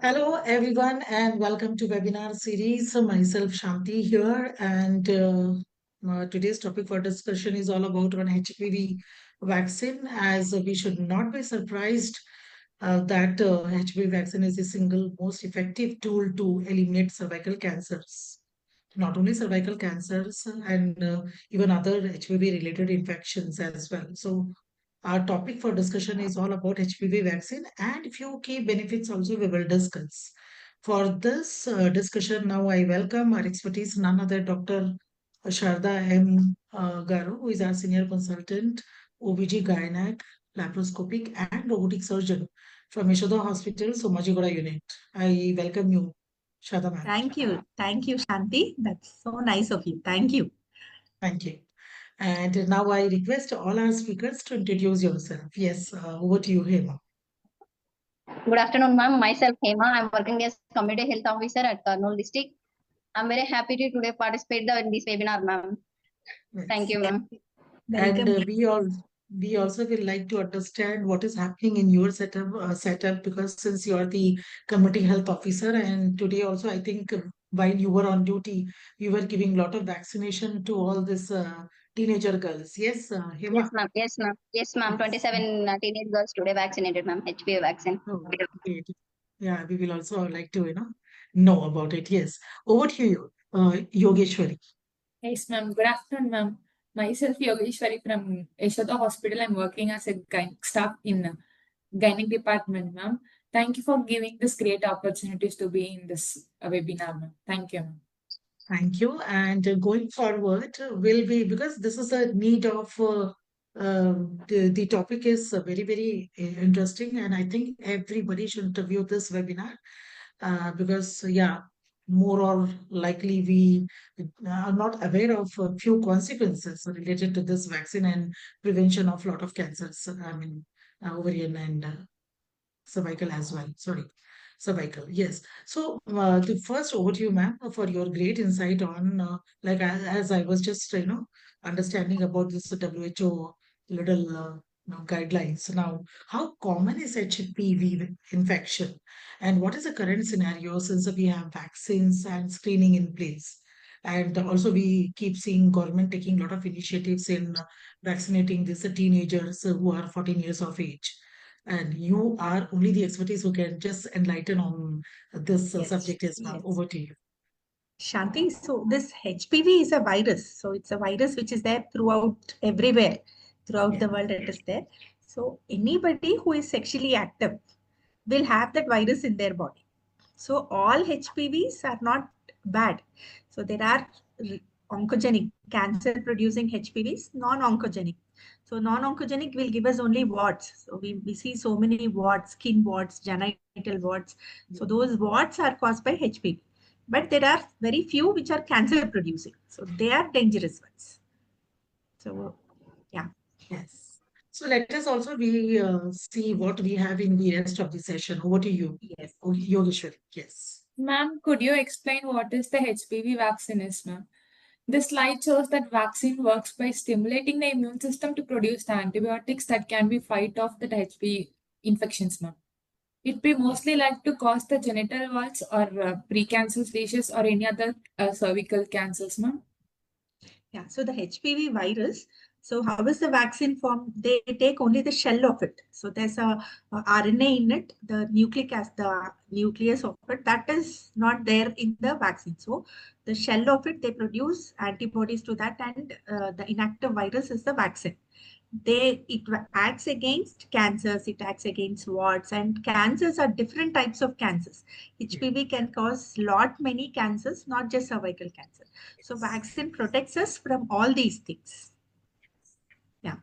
Hello, everyone, and welcome to webinar series. Myself, Shanti here, and today's topic for discussion is all about one HPV vaccine. As we should not be surprised that HPV vaccine is the single most effective tool to eliminate cervical cancers. Not only cervical cancers and even other HPV-related infections as well. So our topic for discussion is all about HPV vaccine and few key benefits also we will discuss. For this discussion, now I welcome our expertise, none other Dr. Sharda M. Garu, who is our senior consultant, OBG Gynec, laparoscopic and robotic surgeon from Yashoda Hospitals, Somajigoda unit. I welcome you, Sharda ma'am. Thank you. Thank you, Shanti. That's so nice of you. Thank you. Thank you. And now I request all our speakers to introduce yourself. Yes, over to you, Hema. Good afternoon, ma'am. Myself, Hema. I'm working as Community Health Officer at Kurnool District. I'm very happy to today participate in this webinar, ma'am. Thank Yes. you, ma'am. And Welcome. we also will like to understand what is happening in your setup because since you are the community health officer and today also I think while you were on duty you were giving a lot of vaccination to all this teenager girls. Yes, Yes, Hema. ma'am. Yes, ma'am. Yes, ma'am. Yes. 27 teenage girls today vaccinated, ma'am. HPV vaccine. Oh, great. Yeah, we will also like to know about it. Yes. Over to you, Yogeshwari. Yes, ma'am. Good afternoon, ma'am. Myself, Yogeshwari from Yashoda Hospital. I'm working as a staff in gynec department, ma'am. Thank you for giving this great opportunities to be in this webinar, ma'am. Thank you, ma'am. Thank you. And going forward, will be because this is a need of the topic is very interesting, and I think everybody should interview this webinar because yeah, more or likely we are not aware of a few consequences related to this vaccine and prevention of lot of cancers. I mean, ovarian and cervical as well. Sorry, cervical. Yes. So the first over to you, ma'am, for your great insight on like as I was just understanding about this WHO little guidelines. Now, how common is HPV infection, and what is the current scenario since we have vaccines and screening in place? And also, we keep seeing government taking a lot of initiatives in vaccinating these teenagers who are 14 years of age. And you are only the expertise who can just enlighten on this Yes. subject as well. Yes. Over to you. Shanti, so this HPV is a virus. So it's a virus which is there throughout everywhere. Throughout the world it is there. So anybody who is sexually active will have that virus in their body. So all HPVs are not bad. So there are oncogenic cancer producing HPVs, non-oncogenic. So non-oncogenic will give us only warts. So we see so many warts, skin warts, genital warts. So those warts are caused by HPV. But there are very few which are cancer producing. So they are dangerous ones. So yeah. Yes. So let us also see what we have in the rest of the session. Over to you. Yes. Yogeshwar. Yes. Ma'am, could you explain what is the HPV vaccine is, ma'am? This slide shows that vaccine works by stimulating the immune system to produce the antibiotics that can be fight off the HPV infections, ma'am. It be mostly like to cause the genital warts or precancerous lesions or any other cervical cancers, ma'am. Yeah, so the HPV virus, so how is the vaccine formed? They take only the shell of it. So there's a RNA in it, the nucleic acid, the nucleus of it, that is not there in the vaccine. So the shell of it, they produce antibodies to that, and the inactive virus is the vaccine. It acts against cancers, it acts against warts, and cancers are different types of cancers. HPV can cause many cancers, not just cervical cancer. So vaccine protects us from all these things. Yeah.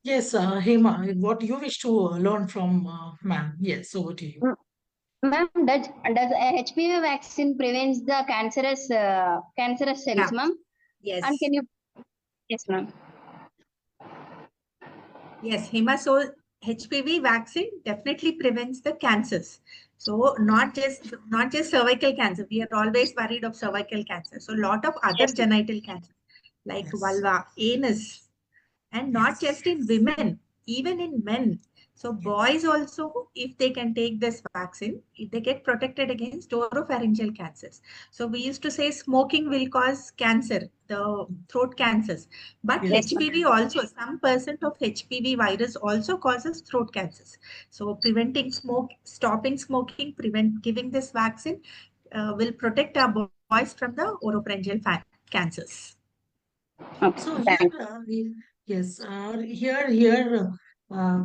Yes, Hema, what you wish to learn from ma'am? Yes, over to you. Ma'am, does HPV vaccine prevents the cancerous cells, Yeah. ma'am? Yes. And can you? Yes, ma'am. Yes, Hema. So HPV vaccine definitely prevents the cancers. So not just cervical cancer. We are always worried of cervical cancer. So a lot of other Yes, ma'am. genital cancers like Yes. vulva, anus, and not Yes. just in women, even in men. So boys also, if they can take this vaccine, they get protected against oropharyngeal cancers. So we used to say smoking will cause cancer, the throat cancers. But Yes. HPV also, some percent of HPV virus also causes throat cancers. So preventing stopping smoking, giving this vaccine will protect our boys from the oropharyngeal cancers. Okay, So here, thanks. yes, here,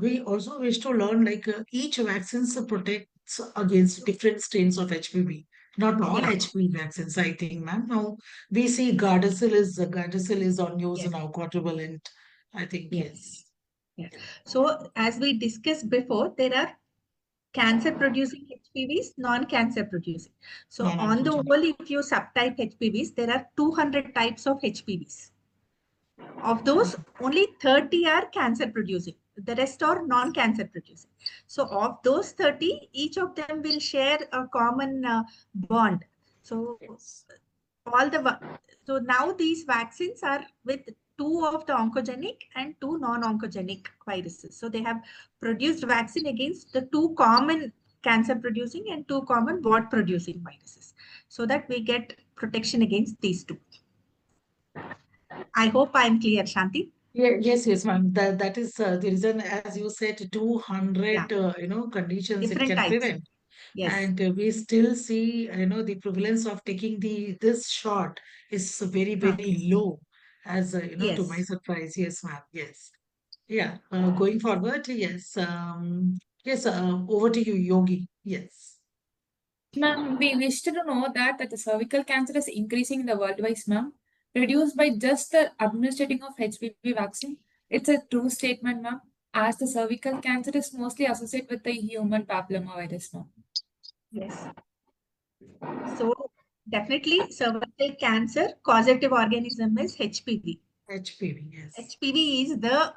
we also wish to learn like each vaccine protects against different strains of HPV. Not all Yeah. HPV vaccines, I think, ma'am. Now we see Gardasil is on news Yes. now, quadrivalent. I think Yes. yes. Yes. So as we discussed before, there are cancer producing HPVs, non-cancer producing. So on the Non-oncogenic. whole, if you subtype HPVs, there are 200 types of HPVs. Of those, only 30 are cancer producing. The rest are non-cancer producing. So of those 30, each of them will share a common bond. So Yes. so now these vaccines are with two of the oncogenic and two non-oncogenic viruses. So they have produced vaccine against the two common cancer producing and two common wart producing viruses, so that we get protection against these two. I hope I'm clear, Shanti. Yes, ma'am. That is the reason, as you said, 200 Yeah, conditions it different can types. prevent. Yes, And we still see, the prevalence of taking this shot is very, huh. very low, as to my Yes. surprise. Yes, ma'am. Yes. Yeah. Going forward, yes. Yes. Over to you, Yogi. Yes. Ma'am, we wish to know that the cervical cancer is increasing in the worldwide, ma'am, reduced by just the administering of HPV vaccine. It's a true statement, ma'am, as the cervical cancer is mostly associated with the human papillomavirus, ma'am. Yes. So definitely cervical cancer causative organism is HPV. HPV. Yes. HPV is the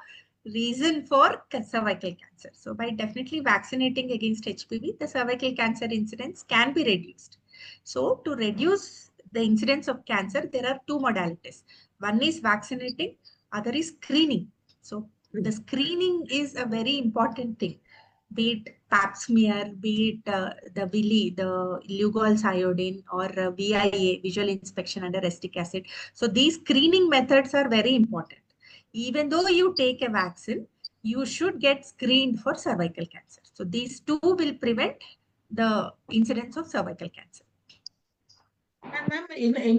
reason for cervical cancer. So by definitely vaccinating against HPV, the cervical cancer incidence can be reduced. So to reduce the incidence of cancer, there are two modalities. One is vaccinating, other is screening. So the screening is a very important thing. Be it pap smear, be it the VILI, the Lugol's iodine, or VIA, visual inspection under acetic acid. So these screening methods are very important. Even though you take a vaccine, you should get screened for cervical cancer. So these two will prevent the incidence of cervical cancer. And ma'am,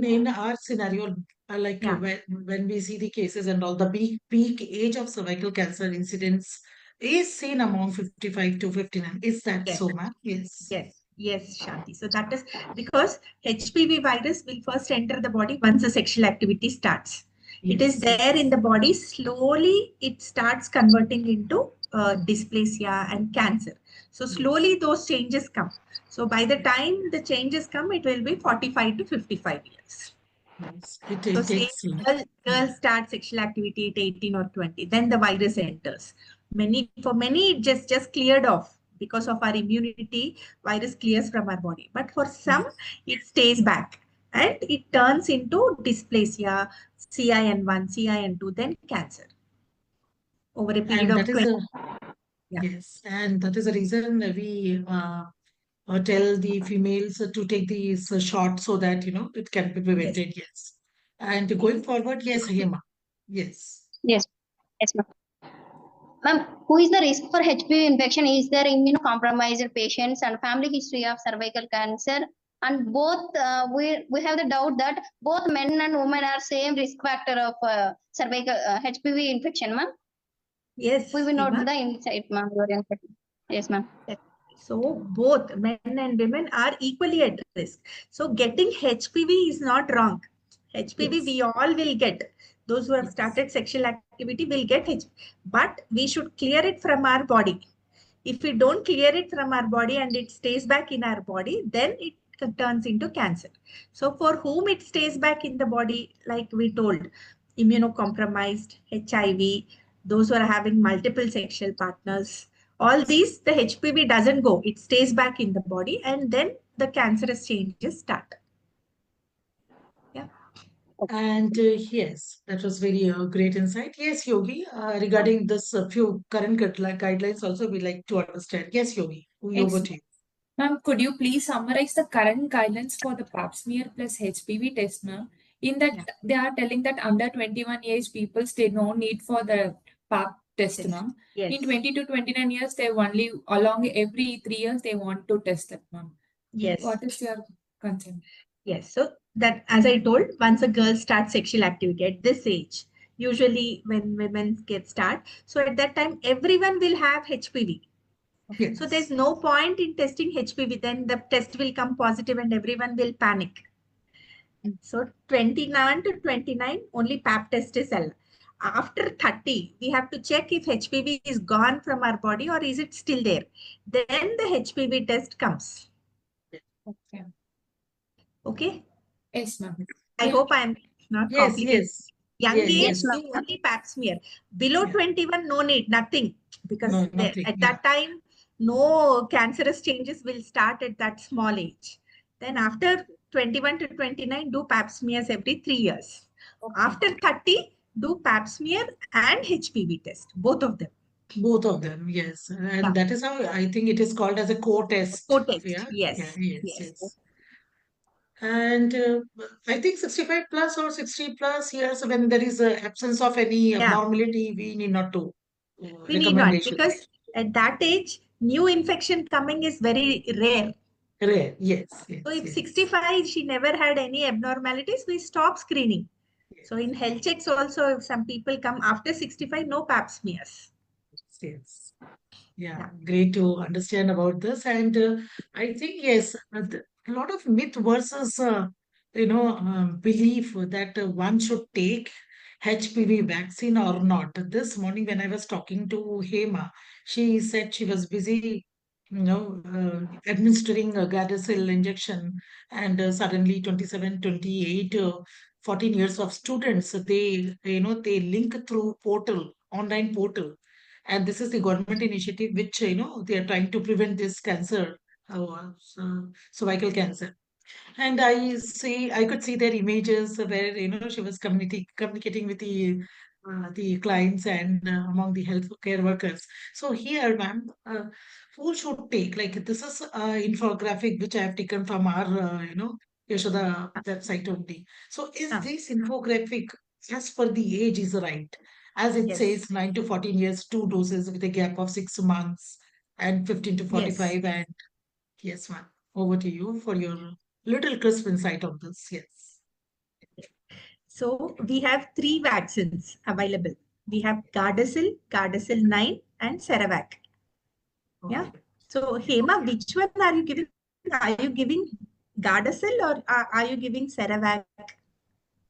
in our scenario, like Yeah. when we see the cases and all, the peak age of cervical cancer incidence is seen among 55 to 59. Is that Yes. so, ma'am? Yes. Yes, Shanti. So that is because HPV virus will first enter the body once the sexual activity starts. It is Yes. there in the body. Slowly, it starts converting into dysplasia and cancer. So slowly those changes come. So by the time the changes come, it will be 45 to 55 years. Yes. So It say takes. girl starts sexual activity at 18 or 20, then the virus enters. For many, it just cleared off because of our immunity, virus clears from our body. But for some, it stays back and it turns into dysplasia, CIN1, CIN2, then cancer over a period And of that is 20. a Yeah. yes, and that is the reason we tell the females to take these shot so that it can be Yes. prevented. Yes, and going forward, yes, Hema. Yes. Yes, yes, ma'am. Ma'am, who is the risk for HPV infection? Is there immunocompromised patients and family history of cervical cancer? And both, we have the doubt that both men and women are same risk factor of cervical HPV infection, ma'am. Yes, We will note Hima. the insight, ma'am. Yes, ma'am. So both men and women are equally at risk. So getting HPV is not wrong. HPV Yes. we all will get. Those who have Yes. started sexual activity will get HPV. But we should clear it from our body. If we don't clear it from our body and it stays back in our body, then it turns into cancer. So for whom it stays back in the body, like we told, immunocompromised, HIV, those who are having multiple sexual partners, all these, the HPV doesn't go. It stays back in the body and then the cancerous changes start. Yeah. And yes, that was very great insight. Yes, Yogi, regarding this few current guidelines also we like to understand. Yes, Yogi, over Yes, to you. ma'am, could you please summarize the current guidelines for the pap smear plus HPV test, ma'am? In that, Yeah. they are telling that under 21 years, people stay no need for the pap test, Test. ma'am. Yes. In 20 to 29 years, they only along every 3 years they want to test that, ma'am. Yes. What is your concern? Yes. So that, as I told, once a girl starts sexual activity at this age, usually when women get start, so at that time everyone will have HPV. So there's Yes. no point in testing HPV. Then the test will come positive and everyone will panic. So 29 to 29, only pap test is allowed. After 30, we have to check if HPV is gone from our body or is it still there. Then the HPV test comes. Okay. Okay. Yes, ma'am. I Yeah. hope I'm not Yes, complicated. yes. Young Yes, age, Yes, yes. ma'am. do only pap smear. Below Yeah. 21, no need, nothing. Because No, nothing. at Yeah. that time, no cancerous changes will start at that small age. Then after 21 to 29, do pap smears every 3 years. Okay. After 30, do pap smear and HPV test, both of them. Both of them, yes. Yeah. And that is how I think it is called as a co-test. Co-test, Yeah. yes. Yeah, yes, Yes. yes. And I think 65 plus or 60 plus years, when there is a absence of any Yeah. abnormality, we need not to We need not, recommendation. because at that age, new infection coming is very rare. Rare. Yes, So yes, if yes. 65, she never had any abnormalities, we stop screening. Yes, So in health checks also, if some people come after 65, no pap smears. yes. Yeah, Yeah. great to understand about this. And I think, yes, a lot of myth versus, belief that one should take HPV vaccine or not. This morning, when I was talking to Hema, she said she was busy, administering a Gardasil injection, and suddenly 27, 28, 14 years of students, they link through portal, online portal, and this is the government initiative which they are trying to prevent this cancer, cervical cancer. And I could see their images where she was communicating with the clients and among the healthcare workers. So here, ma'am, who should take, like, this is infographic which I have taken from our Yashoda website only. So is Ah, this infographic as per the age is right? As it yes. says 9 to 14 years, 2 doses with a gap of 6 months, and 15 to Yes. 45, and yes, ma'am. Over to you for your little crisp insight on this. Yes. So we have 3 vaccines available. We have Gardasil, Gardasil 9, and Ceravac. Yeah. Okay. So Hema, which one are you giving? Are you giving Gardasil or are you giving Ceravac?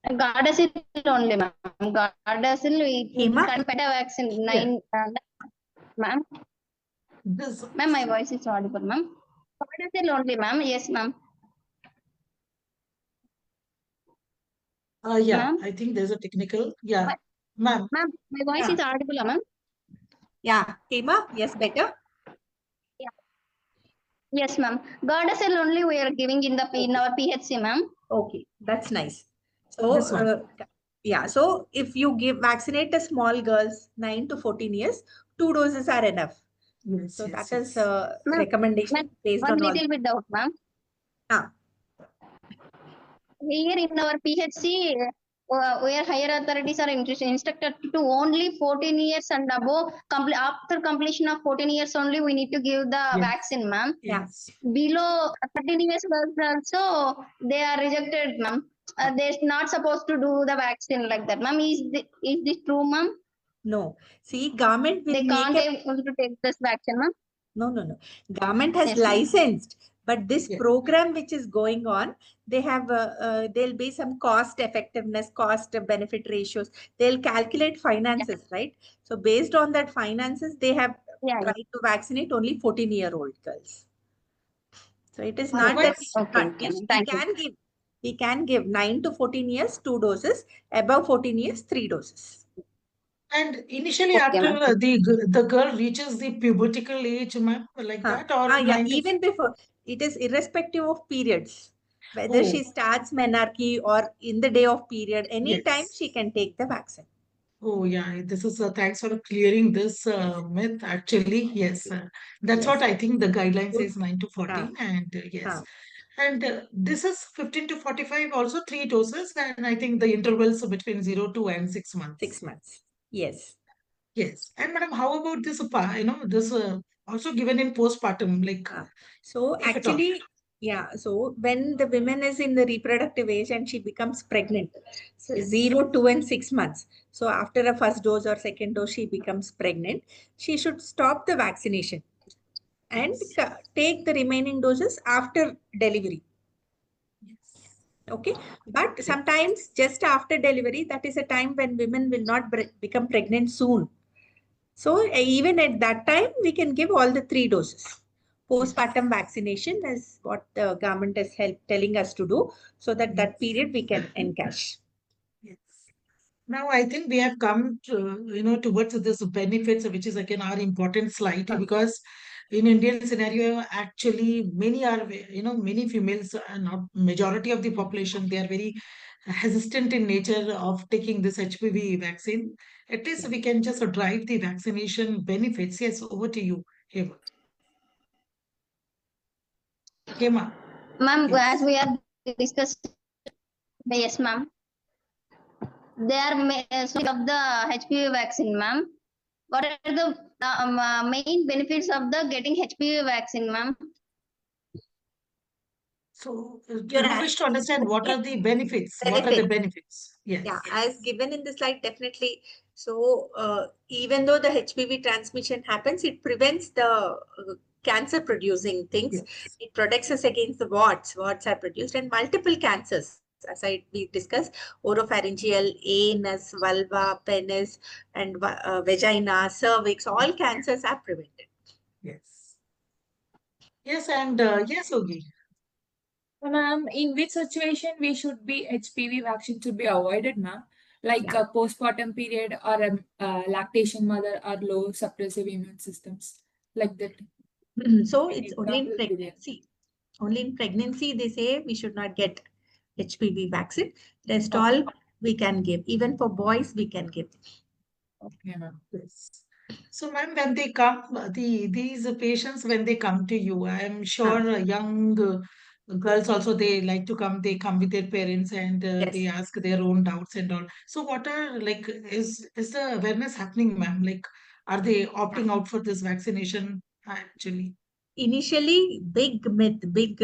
Gardasil only, ma'am. Gardasil, it Hema? contain vaccine Yeah. 9. Ma'am, This, ma'am, my voice is audible, ma'am. Gardasil only, ma'am. Yes, ma'am. yeah, Ma'am, I think there's a technical. Yeah, ma'am. ma'am, my voice Yeah. is audible, ma'am. Yeah. Hema, yes, better. Yes, ma'am. Gardasil only we are giving in our PHC, ma'am. Okay, that's nice. This So, one. yeah, so if you vaccinate the small girls 9 to 14 years, 2 doses are enough. Yes, So yes, that is yes. a Ma'am, recommendation based one on all. little bit doubt, ma'am. Ah, Here in our PHC, where higher authorities are instructed to only 14 years and above. After completion of 14 years only, we need to give the Yes, vaccine, ma'am. yeah. yes. Below 13 years girls also, they are rejected, ma'am. They're not supposed to do the vaccine like that, ma'am. Is this true, ma'am? No. See, government will They make can't a able to take this vaccine, ma'am. no. Government has Yes, ma'am. licensed, but this Yeah. program which is going on, they have there'll be some cost effectiveness, cost benefit ratios. They'll calculate finances, right? So based on that finances, they have Yeah, tried to vaccinate only 14-year-old girls. So it is not that Otherwise, we okay, can't. okay, ma'am. We Thank you. can give. We can give 9 to 14 years 2 doses, above 14 years 3 doses. and initially Okay, after ma'am. the girl reaches the pubertical age, ma'am, like that, or Yeah, 9 to even before, it is irrespective of periods. Whether Oh, she starts menarche or in the day of period, anytime yes. she can take the vaccine. Oh, yeah. This is thanks for clearing this Yes. myth. Actually, yes, that's what Yes. I think the guideline Good. says 9 to Uh, 14, and yes, uh, and this is 15 to 45, also 3 doses, and I think the intervals are between 0 to 6 months. 6 months. Yes. Yes, and madam, how about this? This also given in postpartum, like So if at all. actually, yeah. So when the woman is in the reproductive age and she becomes pregnant, so Yes. 0, 2, and 6 months. So after a first dose or second dose, she becomes pregnant. She should stop the vaccination and Yes. take the remaining doses after delivery. Yes. Okay, but Yes. sometimes just after delivery, that is a time when women will not become pregnant soon. So even at that time, we can give all the 3 doses. Yes. Postpartum vaccination is what the government is telling us to do, so that Yes. that period we can encash. Yes. Now I think we have come to, towards this benefits, which is again our important slide, because in Indian scenario, actually many are, many females, not majority of the population, they are very hesitant in nature of taking this HPV vaccine. At least we can just drive the vaccination benefits. Yes, over to you, Hema. Hema, Ma'am, as yes. we are discussed, yes, ma'am. They are of the HPV vaccine, ma'am. What are the main benefits of the getting HPV vaccine, ma'am? So You're you wish to understand what are the benefits? What are the benefit. benefits? Yeah, Yes. as given in the slide, definitely. So, even though the HPV transmission happens, it prevents the cancer producing things. Yes. It protects us against the warts. Warts are produced, and multiple cancers, as we discussed, oropharyngeal, anus, vulva, penis, and vagina, cervix, all cancers are prevented. Yes. Yes, and yes, Ogi. So, ma'am, in which situation we should be HPV vaccine should be avoided, ma'am? Like Yeah. a postpartum period or a lactation mother or low suppressive immune systems, like that. So, Any it's only in example will be there. pregnancy. Only in pregnancy, they say we should not get HPV vaccine. Rest Okay. all we can give. Even for boys, we can give. Okay, ma'am. Yes. So, ma'am, when they come, these patients, when they come to you, I am Huh. sure young girls also, they like to come, they come with their parents, and they Yes. ask their own doubts and all. So what are, like, is the awareness happening, ma'am? Like, are they Yeah. opting out for this vaccination actually? Initially, big myth, big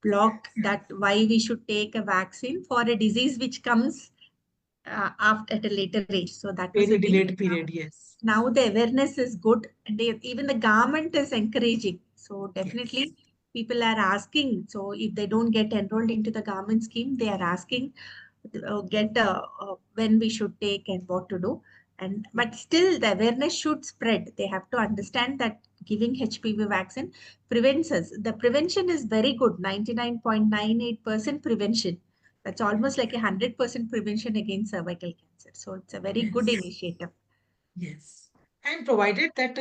block that why we should take a vaccine for a disease which comes after at a later age. So that was a Very thing. delayed period, yes. Now the awareness is good, and even the government is encouraging. So Yes. definitely people are asking. So if they don't get enrolled into the government scheme, they are asking get when we should take and what to do. And but still the awareness should spread. They have to understand that giving HPV vaccine prevents us. The prevention is very good, 99.98% prevention. That's almost like 100% prevention against cervical cancer. So it's a very good Yes. initiative. Yes. And provided that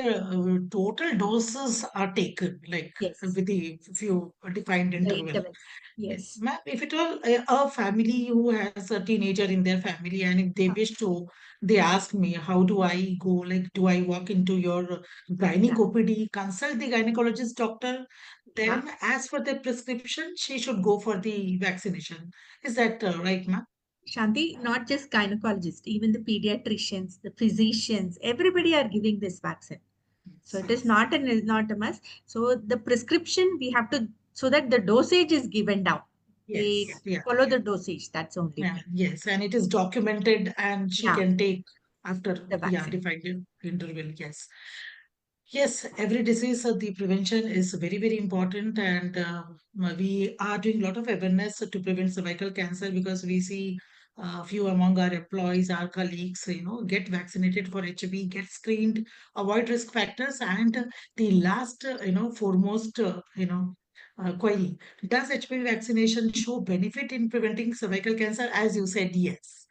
total doses are taken, like Yes, with the few defined the interval. intervals. Yes. Yes. Ma'am, if at all a family who has a teenager in their family, and if they Uh, wish to, they ask me, how do I go? Like, do I walk into your yeah. gynae OPD, consult the gynecologist doctor? Yeah. Then, as for the prescription, she should go for the vaccination. Is that right, ma'am? Shanti, not just gynecologists, even the pediatricians, the physicians, everybody are giving this vaccine. So it is not a must. So the prescription we have to, so that the dosage is given down. They Yes. Yeah. follow the dosage. That's only Yeah, main. yes, and it is documented, and she Yeah, can take after, the yeah, vaccine. defined interval. Yes. Yes, every disease, the prevention is very, very important, and we are doing a lot of awareness to prevent cervical cancer, because we see a few among our employees, our colleagues, get vaccinated for HIV, get screened, avoid risk factors, and the last, foremost, query: does HPV vaccination show benefit in preventing cervical cancer? As you said, yes.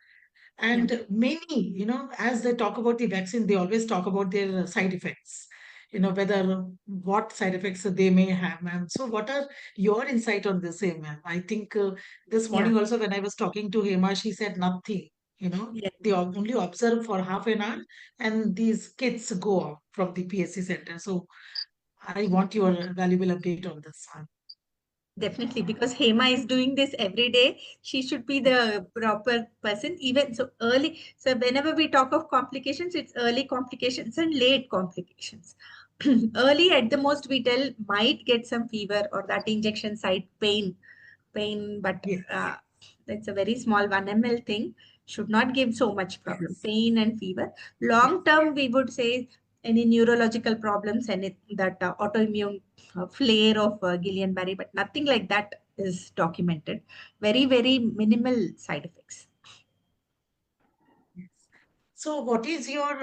Yeah. And many, as they talk about the vaccine, they always talk about their side effects. whether what side effects they may have, ma'am. So what are your insight on this, ma'am? I think this Yeah. morning also when I was talking to Hema, she said nothing. Yeah. They only observe for half an hour, and these kids go off from the PSC center. So I want your valuable update on this one. Definitely, because Hema is doing this every day. She should be the proper person. Even so early. So whenever we talk of complications, it's early complications and late complications. Early at the most, we tell might get some fever or that injection site pain, but Yes, it's a very small 1 ml thing. Should not give so much problem. yes, Pain and fever. yes, Long term, we would say any neurological problems and that autoimmune flare of Guillain-Barré, but nothing like that is documented. Very, very minimal side effects. yes. So, what is your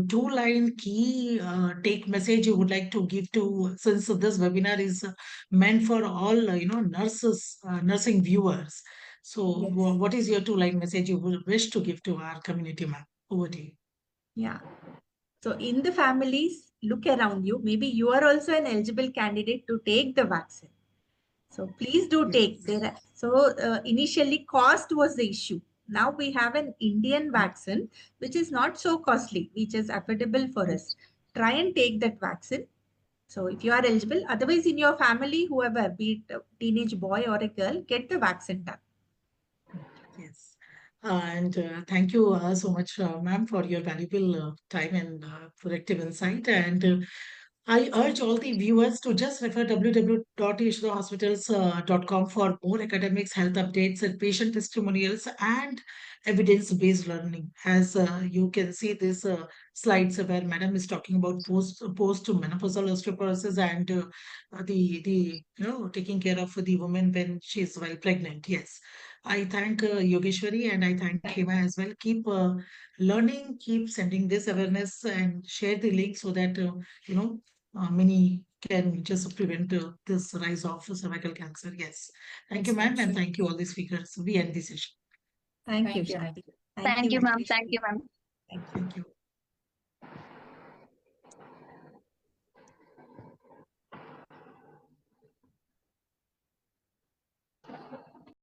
two-line key take message you would like to give to, since this webinar is meant for all, nurses, nursing viewers. So, Yes. what is your two-line message you will wish to give to our community, ma'am? Over to you. Yeah. So in the families, look around you. Maybe you are also an eligible candidate to take the vaccine. So please do take. Yes, Initially, cost was the issue. Now we have an Indian yes, vaccine, which is not so costly, which is affordable for us. yes, Try and take that vaccine. So if you are eligible, otherwise in your family, whoever, be it a teenage boy or a girl, get the vaccine done. yes. And thank you so much, ma'am, for your valuable time and productive insight. And I urge all the viewers to just refer www.yashodahospitals.com for more academics, health updates, and patient testimonials and evidence-based learning. As you can see this slides where Madam is talking about post menopausal osteoporosis and the taking care of the woman when she is while pregnant. Yes, I thank Yogeshwari and I thank Hema as well. Keep learning, keep sending this awareness and share the link so that many can just prevent this rise of cervical cancer. Yes. Thank you, Yes, ma'am, ma'am. and thank you, all the speakers. We end the session. Thank you, Thank you. Shanti. Thank Thank you. you, ma'am. Thank you, ma'am. Thank you. Thank you.